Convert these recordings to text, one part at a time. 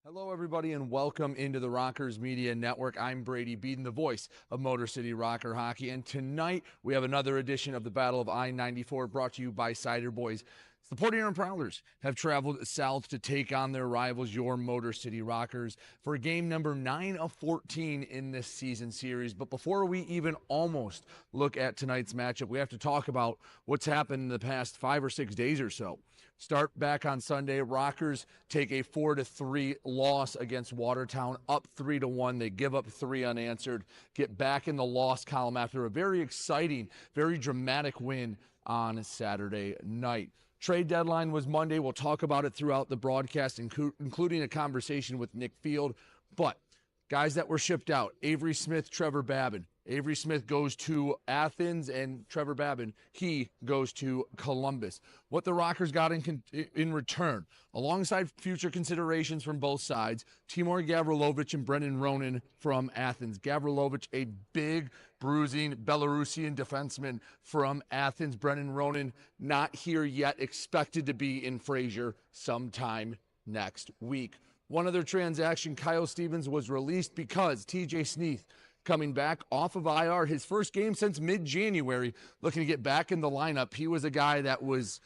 Hello, everybody, and welcome into the Rockers Media Network. I'm Brady Beaton, the voice of Motor City Rocker Hockey, and tonight we have another edition of the Battle of I-94 brought to you by Ciderboys. The Port Huron Prowlers have traveled south to take on their rivals, your Motor City Rockers, for game number 9 of 14 in this season series. But before we even almost look at tonight's matchup, we have to talk about what's happened in the past 5 or 6 days or so. Start back on Sunday, Rockers take a 4-3 loss against Watertown, up 3-1. They give up 3 unanswered, get back in the loss column after a very exciting, very dramatic win on Saturday night. Trade deadline was Monday. We'll talk about it throughout the broadcast, including a conversation with Nick Field. But guys that were shipped out, Avery Smith, Trevor Babin. Avery Smith goes to Athens, and Trevor Babin, he goes to Columbus. What the Rockers got in return, alongside future considerations from both sides, Timur Gavrilovich and Brendan Ronan from Athens. Gavrilovich, a big, bruising Belarusian defenseman from Athens. Brendan Ronan, not here yet, expected to be in Fraser sometime next week. One other transaction, Kyle Stevens was released because TJ Sneath, coming back off of IR, his first game since mid-January, looking to get back in the lineup. He was a guy that was,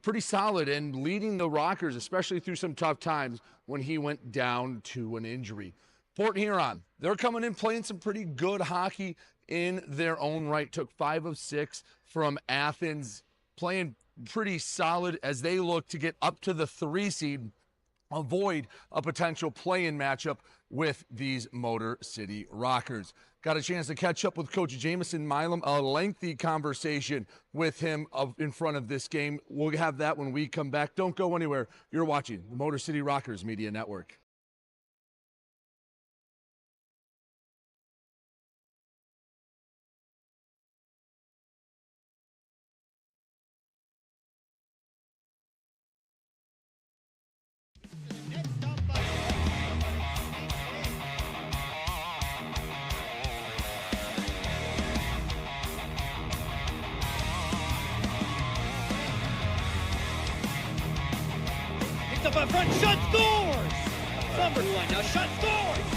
pretty solid and leading the Rockers, especially through some tough times when he went down to an injury. Port Huron, they're coming in playing some pretty good hockey in their own right. Took 5 of 6 from Athens, playing pretty solid as they look to get up to the 3 seed, avoid a potential play-in matchup with these Motor City Rockers. Got a chance to catch up with Coach Jameson Milam, a lengthy conversation with him in front of this game. We'll have that when we come back. Don't go anywhere. You're watching the Motor City Rockers Media Network. Up in front, shot, scores! SummerSlam now, shot, scores!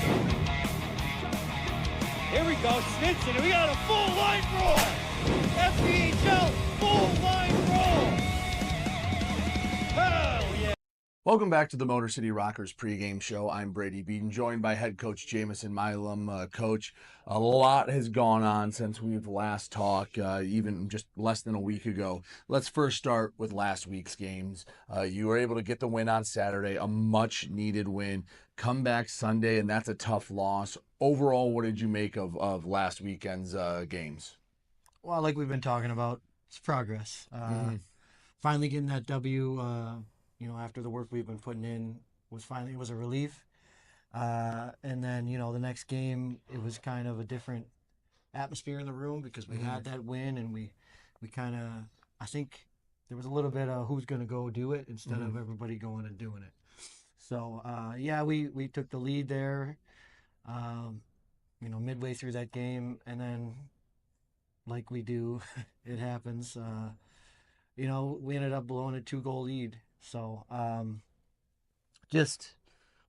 Here we go, Snitson, we got a full line roll! FPHL, full line roll! Hell yeah! Welcome back to the Motor City Rockers pregame show. I'm Brady Beaton, joined by head coach Jameson Milam. Coach, a lot has gone on since we've last talked, even just less than a week ago. Let's first start with last week's games. You were able to get the win on Saturday, a much-needed win. Come back Sunday, and that's a tough loss. Overall, what did you make of last weekend's games? Well, like we've been talking about, it's progress. Finally getting that W, after the work we've been putting in, it was a relief. And then, the next game, it was kind of a different atmosphere in the room because we had that win, and we kind of, I think there was a little bit of who's going to go do it instead of everybody going and doing it. So, we took the lead there, midway through that game, and then like we do, it happens. We ended up blowing a 2-goal lead. So, just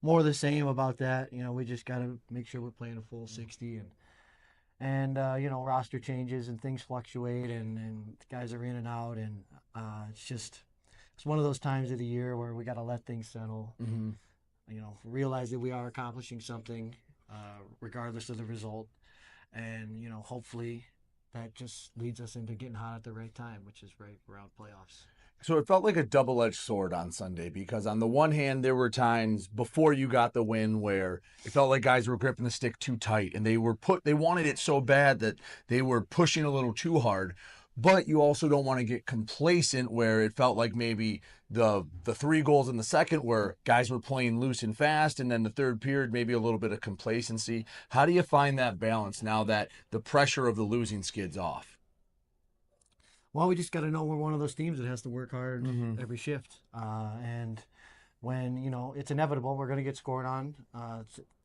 more of the same about that. We just got to make sure we're playing a full 60, and roster changes and things fluctuate, and guys are in and out, and it's one of those times of the year where we got to let things settle. Realize that we are accomplishing something, regardless of the result, and hopefully that just leads us into getting hot at the right time, which is right around playoffs. So it felt like a double-edged sword on Sunday because on the one hand, there were times before you got the win where it felt like guys were gripping the stick too tight and they wanted it so bad that they were pushing a little too hard. But you also don't want to get complacent where it felt like maybe the 3 goals in the second where guys were playing loose and fast, and then the third period, maybe a little bit of complacency. How do you find that balance now that the pressure of the losing skid's off? Well, we just got to know we're one of those teams that has to work hard every shift. And when, it's inevitable, we're going to get scored on.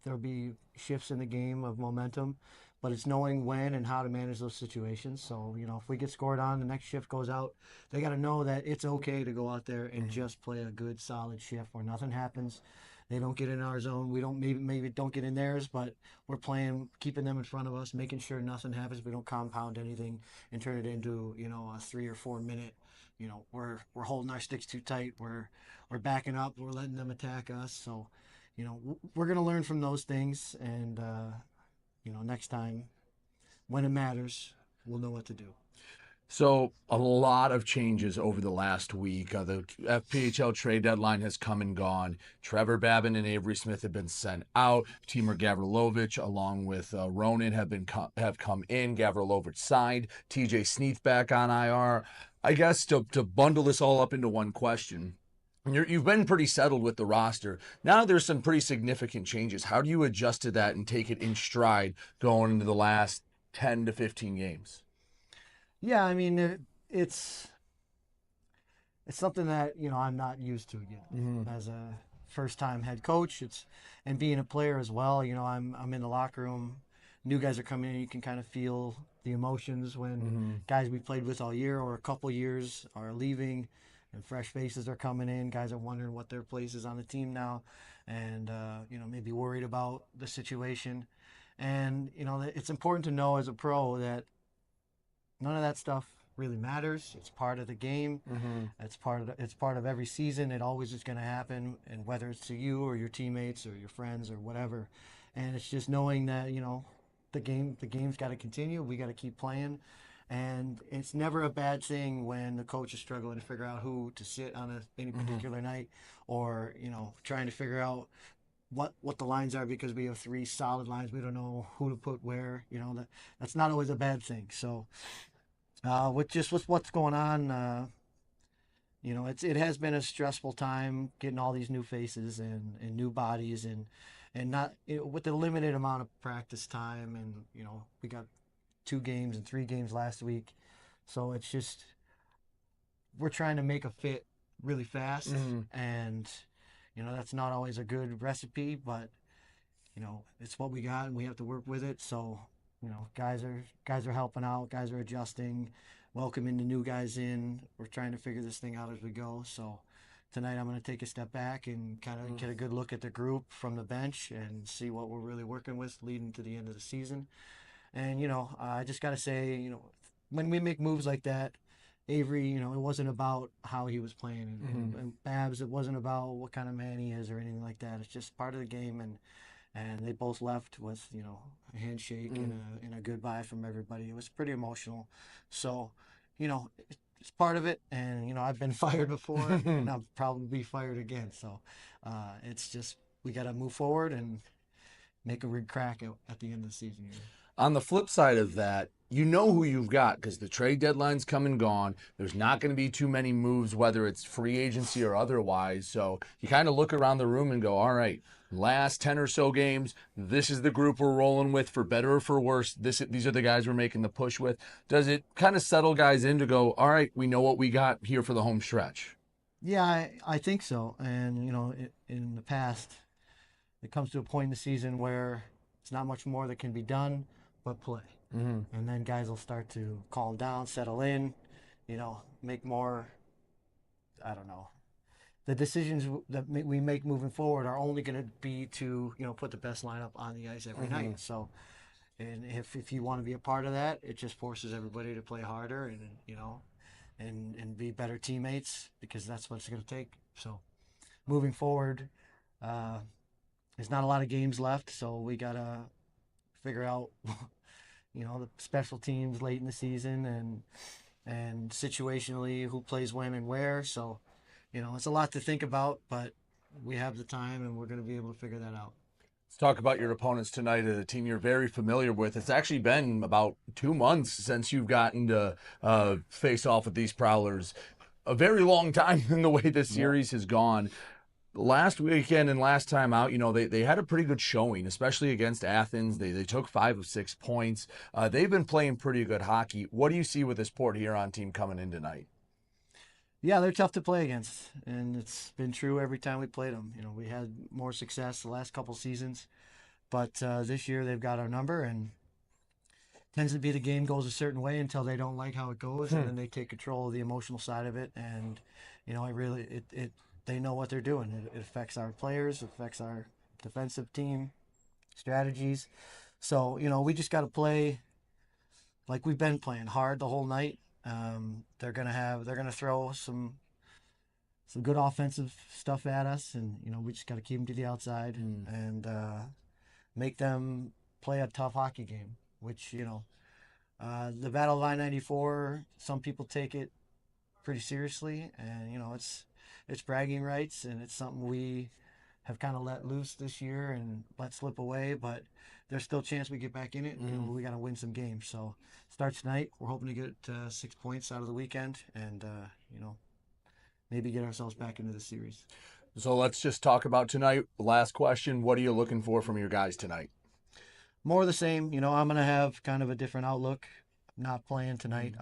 There'll be shifts in the game of momentum, but it's knowing when and how to manage those situations. So, if we get scored on, the next shift goes out, they got to know that it's okay to go out there and just play a good, solid shift where nothing happens, They don't get in our zone. We don't maybe don't get in theirs, but we're playing, keeping them in front of us, making sure nothing happens. We don't compound anything and turn it into, you know, a 3 or 4 minute. You know, we're holding our sticks too tight. We're backing up. We're letting them attack us. So, you know, we're gonna learn from those things, and you know, next time when it matters, we'll know what to do. So a lot of changes over the last week. The FPHL trade deadline has come and gone. Trevor Babin and Avery Smith have been sent out. Timur Gavrilovich, along with Ronan, have come in. Gavrilovich signed. TJ Sneath back on IR. I guess to bundle this all up into one question, you've been pretty settled with the roster. Now there's some pretty significant changes. How do you adjust to that and take it in stride going into the last 10 to 15 games? Yeah, I mean, it's something that, you know, I'm not used to yet as a first-time head coach. And being a player as well. You know, I'm in the locker room. New guys are coming in. You can kind of feel the emotions when guys we played with all year or a couple years are leaving, and fresh faces are coming in. Guys are wondering what their place is on the team now, and you know, maybe worried about the situation. And you know, it's important to know as a pro that none of that stuff really matters. It's part of the game. It's part of every season. It always is going to happen, and whether it's to you or your teammates or your friends or whatever. And it's just knowing that, you know, the game's got to continue. We got to keep playing, and it's never a bad thing when the coach is struggling to figure out who to sit on any particular night, or, you know, trying to figure out what the lines are, because we have 3 solid lines. We don't know who to put where. You know, that's not always a bad thing. So with what's going on, you know, it has been a stressful time getting all these new faces and new bodies, and not, you know, with the limited amount of practice time, and you know, we got 2 games and 3 games last week, so it's just, we're trying to make a fit really fast, and you know, that's not always a good recipe, but you know, it's what we got and we have to work with it. So, you know, guys are helping out, guys are adjusting, welcoming the new guys in. We're trying to figure this thing out as we go. So tonight I'm going to take a step back and kind of get a good look at the group from the bench and see what we're really working with leading to the end of the season. And, you know, I just got to say, you know, when we make moves like that, Avery, you know, it wasn't about how he was playing. And Babs, it wasn't about what kind of man he is or anything like that. It's just part of the game, and they both left with, you know, a handshake and a goodbye from everybody. It was pretty emotional. So, you know, it's part of it. And, you know, I've been fired before, and I'll probably be fired again. So it's just, we got to move forward and make a rig crack at the end of the season here. On the flip side of that, you know who you've got, because the trade deadline's come and gone. There's not going to be too many moves, whether it's free agency or otherwise. So you kind of look around the room and go, all right, last 10 or so games, this is the group we're rolling with, for better or for worse. These are the guys we're making the push with. Does it kind of settle guys in to go, all right, we know what we got here for the home stretch? Yeah, I think so. And, you know, in the past, it comes to a point in the season where it's not much more that can be done but play. And then guys will start to calm down, settle in, you know, make more, I don't know. The decisions that we make moving forward are only going to be to, you know, put the best lineup on the ice every night. So, and if you want to be a part of that, it just forces everybody to play harder and, you know, and be better teammates, because that's what it's going to take. So, moving forward, there's not a lot of games left, so we got to figure out, you know, the special teams late in the season, and situationally who plays when and where. So, you know, it's a lot to think about, but we have the time and we're going to be able to figure that out. Let's talk about your opponents tonight, a team you're very familiar with. It's actually been about 2 months since you've gotten to face off with these Prowlers. A very long time in the way this series has gone. Last weekend and last time out, you know, they had a pretty good showing, especially against Athens. They took 5 of 6 points. They've been playing pretty good hockey. What do you see with this Port Huron team coming in tonight? Yeah, they're tough to play against, and it's been true every time we played them. You know, we had more success the last couple seasons, but this year they've got our number, and tends to be the game goes a certain way until they don't like how it goes, and then they take control of the emotional side of it. And you know, they know what they're doing. It affects our players, it affects our defensive team strategies. So, we just got to play like we've been playing hard the whole night. They're gonna throw some good offensive stuff at us, and we just got to keep them to the outside and make them play a tough hockey game. Which the Battle of I-94, some people take it pretty seriously, and it's bragging rights, and it's something we have kind of let loose this year and let slip away, but there's still a chance we get back in it. We got to win some games. So starts tonight. We're hoping to get 6 points out of the weekend, and maybe get ourselves back into the series. So let's just talk about tonight. Last question: what are you looking for from your guys tonight? More of the same. I'm gonna have kind of a different outlook. Not playing tonight.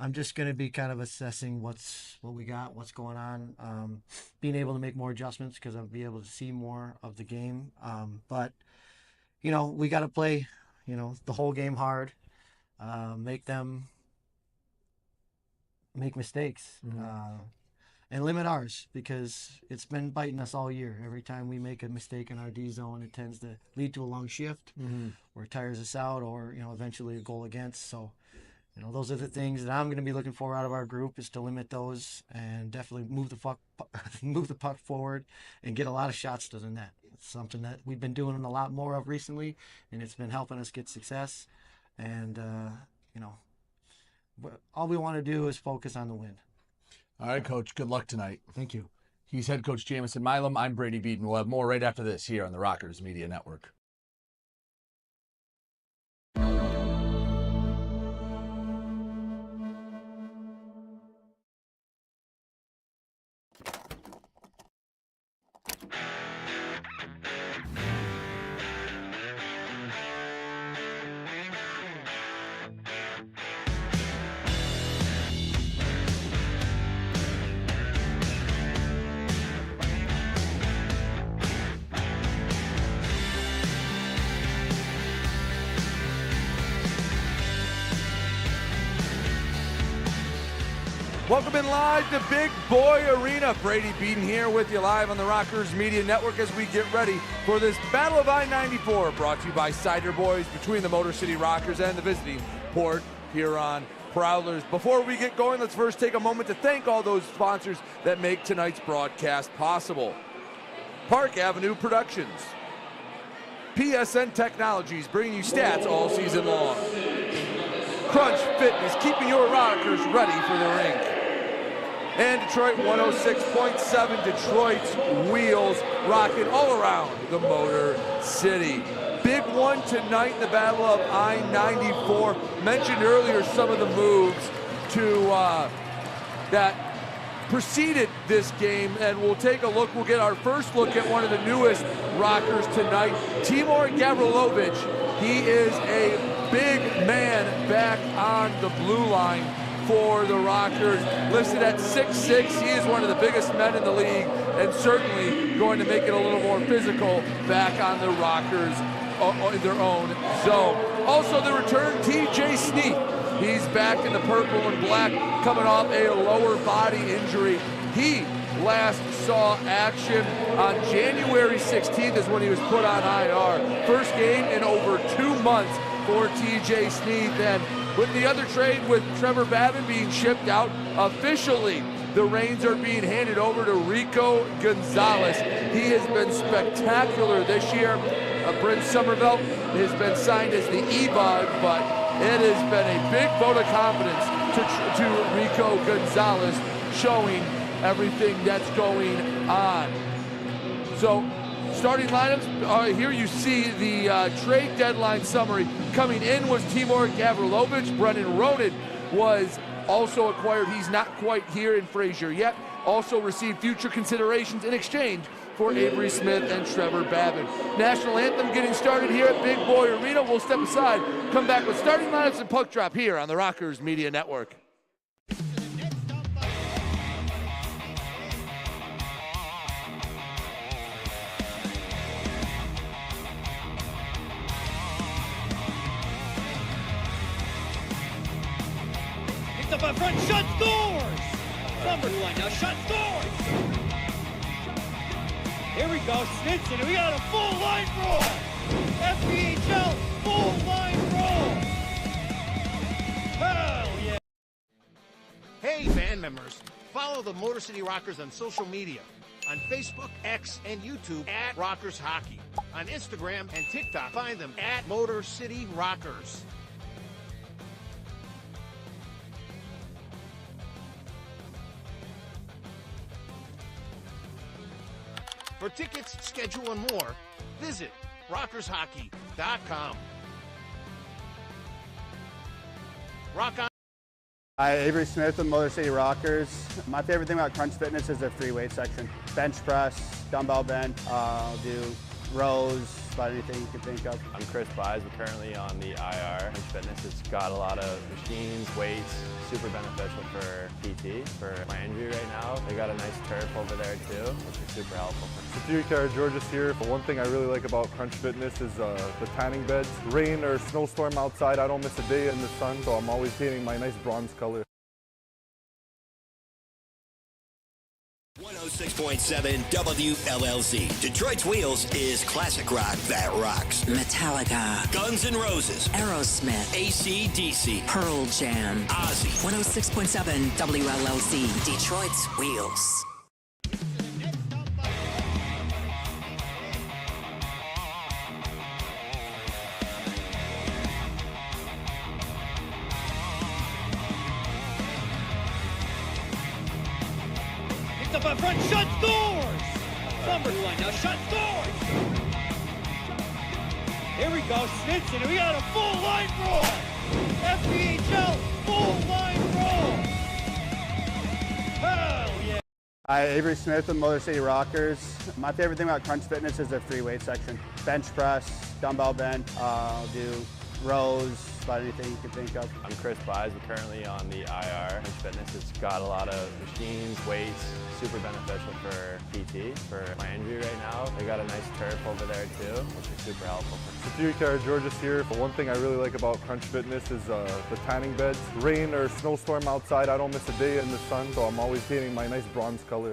I'm just going to be kind of assessing what we got, what's going on, being able to make more adjustments because I'll be able to see more of the game. But, we got to play, the whole game hard, make mistakes, and limit ours, because it's been biting us all year. Every time we make a mistake in our D zone, it tends to lead to a long shift or it tires us out, or, eventually a goal against. So, those are the things that I'm going to be looking for out of our group, is to limit those and definitely move the puck forward and get a lot of shots to the net. It's something that we've been doing a lot more of recently, and it's been helping us get success. And, all we want to do is focus on the win. All right, Coach, good luck tonight. Thank you. He's head coach Jamison Milam. I'm Brady Beaton. We'll have more right after this here on the Rockers Media Network. Welcome in live to Big Boy Arena. Brady Beaton here with you live on the Rockers Media Network as we get ready for this Battle of I-94, brought to you by Ciderboys, between the Motor City Rockers and the visiting Port Huron Prowlers. Before we get going, let's first take a moment to thank all those sponsors that make tonight's broadcast possible. Park Avenue Productions, PSN Technologies, bringing you stats all season long. Crunch Fitness, keeping your Rockers ready for the rink. And Detroit 106.7, Detroit's wheels rocking all around the Motor City. Big one tonight in the Battle of I-94. Mentioned earlier some of the moves that preceded this game, and we'll take a look. We'll get our first look at one of the newest Rockers tonight, Timur Gavrilovich. He is a big man back on the blue line for the Rockers. Listed at 6'6", he is one of the biggest men in the league, and certainly going to make it a little more physical back on the Rockers in their own zone. Also the return, TJ Sneath. He's back in the purple and black, coming off a lower body injury. He last saw action on January 16th is when he was put on IR. First game in over 2 months for TJ Sneath. And with the other trade, with Trevor Babin being shipped out, officially the reins are being handed over to Rico Gonzalez. He has been spectacular this year. Brent Somerville has been signed as the E-Bug, but it has been a big vote of confidence to Rico Gonzalez, showing everything that's going on. So, starting lineups, here you see the trade deadline summary. Coming in was Timur Gavrilovich. Brennan Ronan was also acquired. He's not quite here in Fraser yet. Also received future considerations in exchange for Avery Smith and Trevor Babin. National anthem getting started here at Big Boy Arena. We'll step aside, come back with starting lineups and puck drop here on the Rockers Media Network. Up in front, shut doors! Number one, now shot scores! Here we go, Snitson, we got a full line roll! FPHL, full line roll! Hell yeah! Hey, band members, follow the Motor City Rockers on social media. On Facebook, X, and YouTube at Rockers Hockey. On Instagram and TikTok, find them at Motor City Rockers. For tickets, schedule, and more, visit rockershockey.com. Rock on. Hi, Avery Smith with Motor City Rockers. My favorite thing about Crunch Fitness is their free weight section. Bench press, dumbbell bench, do rows, about anything you can think of. I'm Chris Buys. We're currently on the IR. Crunch Fitness has got a lot of machines, weights, super beneficial for PT, for my injury right now. They got a nice turf over there too, which is super helpful. George's here. One thing I really like about Crunch Fitness is the tanning beds. Rain or snowstorm outside, I don't miss a day in the sun, so I'm always painting my nice bronze color. 106.7 WLLZ. Detroit's Wheels is classic rock that rocks. Metallica, Guns N' Roses, Aerosmith, AC/DC, Pearl Jam. Ozzy. 106.7 WLLZ. Detroit's Wheels. Up in front, shot scores! Number one, now shot scores! Here we go, Snitson, we got a full line roll! FPHL, full line roll! Hell yeah! Hi, Avery Smith with Motor City Rockers. My favorite thing about Crunch Fitness is their free weight section. Bench press, dumbbell bench, do rows, about anything you can think of. I'm Chris Buys. We're currently on the IR. Crunch Fitness has got a lot of machines, weights, super beneficial for PT, for my injury right now. They got a nice turf over there too, which is super helpful. George's here. One thing I really like about Crunch Fitness is the tanning beds. Rain or snowstorm outside, I don't miss a day in the sun, so I'm always painting my nice bronze color.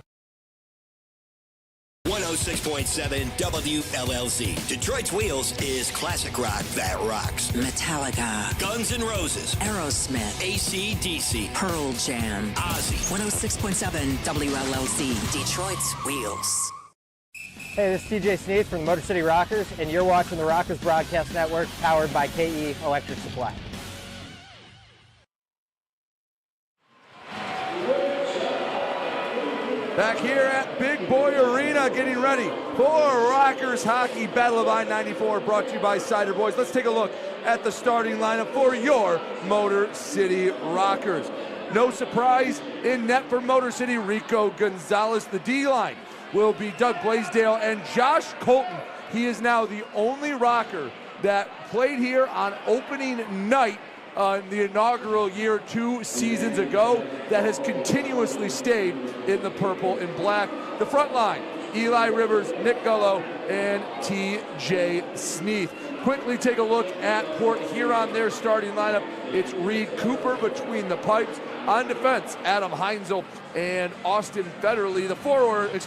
106.7 WLLZ. Detroit's Wheels is classic rock that rocks. Metallica, Guns N' Roses, Aerosmith, AC/DC, Pearl Jam. Ozzy. 106.7 WLLZ. Detroit's Wheels. Hey, this is TJ Sneed from Motor City Rockers, and you're watching the Rockers Broadcast Network, powered by KE Electric Supply. Back here at Big Boy Arena, getting ready for Rockers Hockey Battle of I-94, brought to you by Ciderboys. Let's take a look at the starting lineup for your Motor City Rockers. No surprise, in net for Motor City, Rico Gonzalez. The D-line will be Doug Blaisdell and Josh Colton. He is now the only Rocker that played here on opening night in the inaugural year 2 seasons ago that has continuously stayed in the purple and black. The front line, Eli Rivers, Nick Gullo, and TJ Sneath. Quickly take a look at Port Huron, their starting lineup. It's Reed Cooper between the pipes. On defense, Adam Heinzel and Austin Federley. The forwards,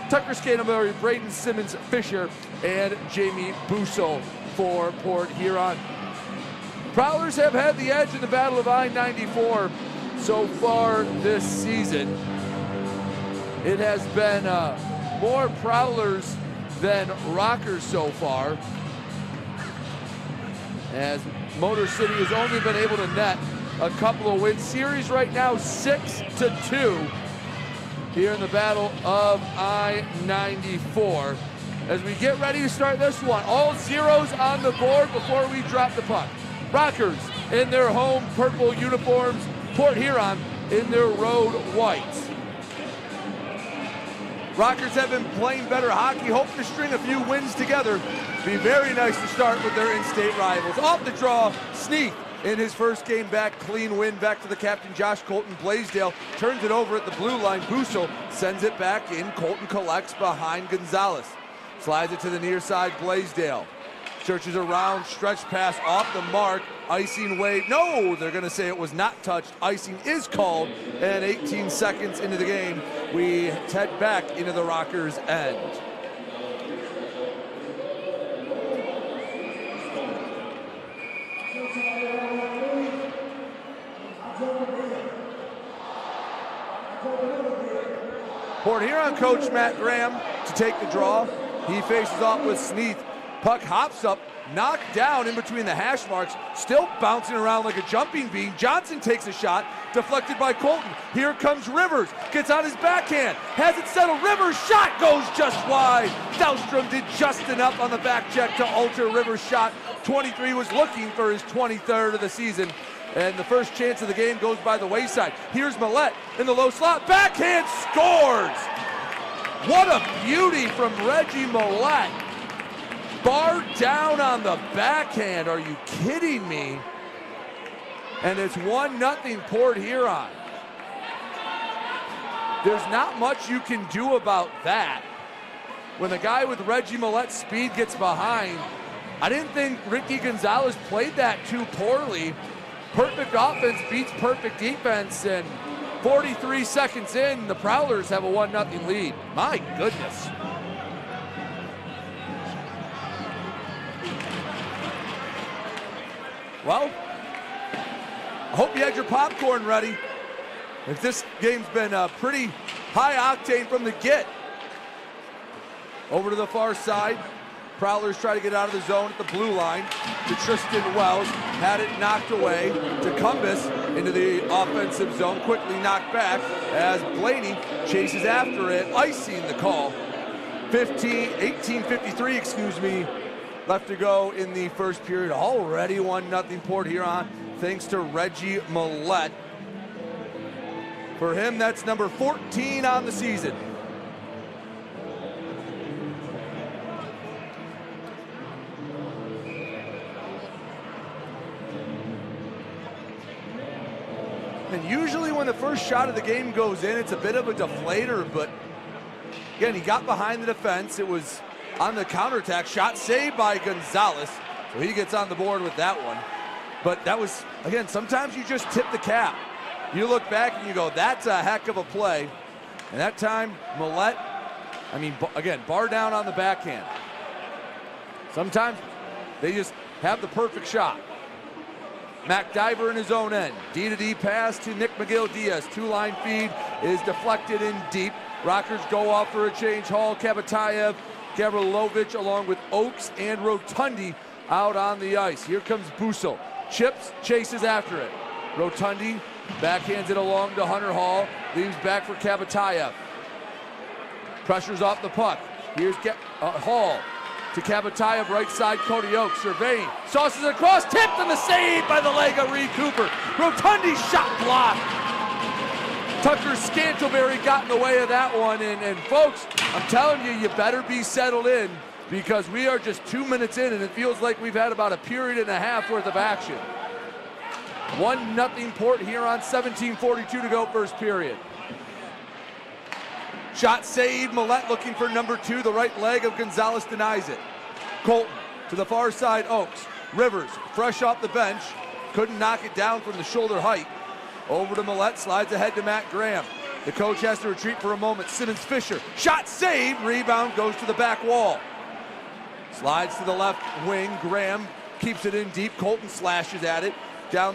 Tucker Scanterbury, Braden Simmons Fisher, and Jamie Busso for Port Huron. Prowlers have had the edge in the Battle of I-94 so far this season. It has been more Prowlers than Rockers so far, as Motor City has only been able to net a couple of wins. Series right now 6-2 here in the Battle of I-94. As we get ready to start this one, all zeros on the board before we drop the puck. Rockers in their home purple uniforms, Port Huron in their road whites. Rockers have been playing better hockey, hoping to string a few wins together. Be very nice to start with their in-state rivals. Off the draw, Sneath in his first game back, clean win back to the captain, Josh Colton. Blaisdell turns it over at the blue line. Busso sends it back in. Colton collects behind Gonzalez. Slides it to the near side, Blaisdell. Searches around, stretch pass off the mark, icing wave. No, they're gonna say it was not touched. Icing is called, and 18 seconds into the game, we head back into the Rockers' end. Port Huron coach Matt Graham to take the draw. He faces off with Sneath. Puck hops up, knocked down in between the hash marks, still bouncing around like a jumping bean. Johnson takes a shot, deflected by Colton. Here comes Rivers, gets on his backhand, has it settled. Rivers' shot goes just wide. Dahlstrom did just enough on the back check to alter Rivers' shot. 23 was looking for his 23rd of the season. And the first chance of the game goes by the wayside. Here's Millette in the low slot, backhand scores! What a beauty from Reggie Millette. Bar down on the backhand, are you kidding me? And it's 1-0 Port Huron. There's not much you can do about that. When the guy with Reggie Millette's speed gets behind, I didn't think Ricky Gonzalez played that too poorly. Perfect offense beats perfect defense, and 43 seconds in, the Prowlers have a 1-0 lead. My goodness. Well, I hope you had your popcorn ready. If this game's been pretty high octane from the get. Over to the far side. Prowlers try to get out of the zone at the blue line to Tristan Wells. Had it knocked away to Cumbus into the offensive zone. Quickly knocked back as Blaney chases after it, icing the call. 18:53, excuse me, left to go in the first period. Already 1-0 Port Huron, thanks to Reggie Millette. For him, that's number 14 on the season. And usually when the first shot of the game goes in, it's a bit of a deflator, but again, he got behind the defense. It was on the counterattack, shot saved by Gonzalez. So he gets on the board with that one. But that was, again, sometimes you just tip the cap. You look back and you go, that's a heck of a play. And that time, Millette, I mean, again, bar down on the backhand. Sometimes they just have the perfect shot. McDiver in his own end. D-to-D pass to Nick McGill-Diaz. Two-line feed is deflected in deep. Rockers go off for a change. Hall, Kabatayev, Gavrilovich, along with Oakes and Rotundi out on the ice. Here comes Bussel. Chips, chases after it. Rotundi backhands it along to Hunter Hall. Leaves back for Kabatayev. Pressures off the puck. Here's Hall to Kabatayev, right side, Cody Oakes surveying. Sauces it across, tipped, and the save by the leg of Reed Cooper. Rotundi's shot blocked. Tucker Scantleberry got in the way of that one, and folks, I'm telling you, you better be settled in because we are just 2 minutes in and it feels like we've had about a period and a half worth of action. 1-0 Port Huron, 17:42 to go first period. Shot saved, Millette looking for number 2, the right leg of Gonzalez denies it. Colton to the far side, Oakes. Rivers, fresh off the bench, couldn't knock it down from the shoulder height. Over to Millette, slides ahead to Matt Graham. The coach has to retreat for a moment. Simmons Fisher, shot saved, rebound goes to the back wall. Slides to the left wing, Graham keeps it in deep, Colton slashes at it. Down there